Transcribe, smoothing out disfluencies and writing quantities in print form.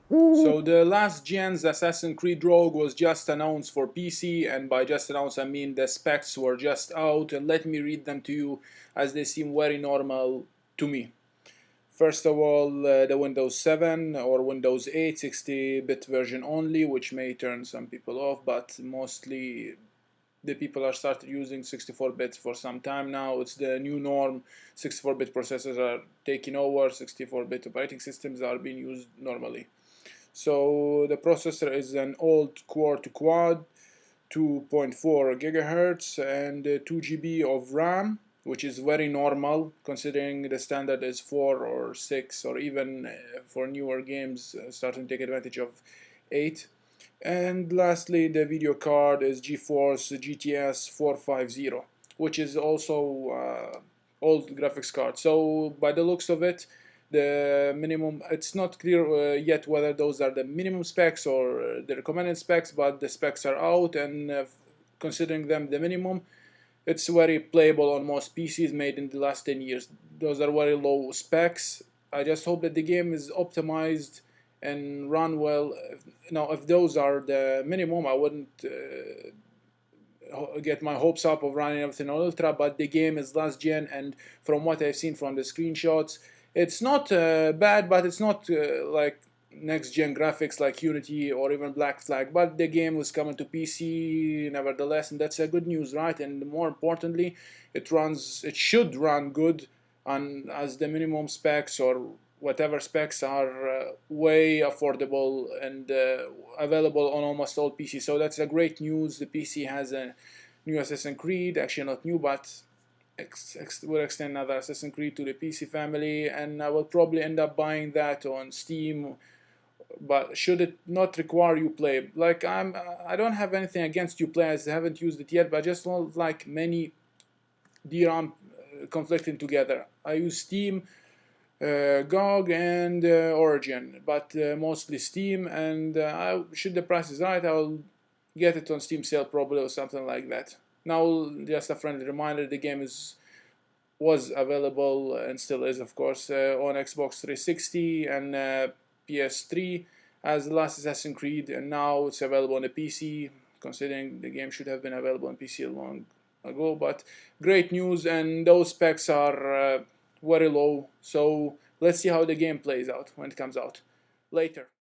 So the last gen's Assassin's Creed Rogue was just announced for PC, and by just announced I mean the specs were just out, and let me read them to you as they seem very normal to me. First of all, the Windows 7 or Windows 8 60-bit version only, which may turn some people off, but mostly the people are started using 64-bit for some time now. It's the new norm. 64-bit processors are taking over. 64-bit operating systems are being used normally. So the processor is an old quad 2.4 gigahertz and 2 GB of RAM, which is very normal considering the standard is 4 or 6, or even for newer games starting to take advantage of 8. And lastly, the video card is GeForce GTS 450, which is also old graphics card. So by the looks of it, the minimum, it's not clear yet whether those are the minimum specs or the recommended specs, but the specs are out, and considering them the minimum, it's very playable on most PCs made in the last 10 years. Those are very low specs. I just hope that the game is optimized and run well. Now, if those are the minimum, I wouldn't get my hopes up of running everything on ultra, but the game is last gen, and from what I've seen from the screenshots, it's not bad, but it's not like next gen graphics like Unity or even Black Flag, but the game was coming to PC nevertheless, and that's a good news, right? And more importantly, it should run good on as the minimum specs or whatever specs are way affordable and available on almost all PCs. So that's a great news. The PC has a new Assassin's Creed, actually not new, but will extend another Assassin's Creed to the PC family, and I will probably end up buying that on Steam. But should it not require Uplay? Like I don't have anything against Uplay, as I haven't used it yet, but I just don't like many DRAM conflicting together. I use Steam, GOG, and Origin, but mostly Steam. And should the price is right, I'll get it on Steam sale probably or something like that. Now, just a friendly reminder: the game was available and still is, of course, on Xbox 360 and PS3 as the last Assassin's Creed, and now it's available on the PC, considering the game should have been available on PC long ago. But great news, and those specs are very low, so let's see how the game plays out when it comes out later.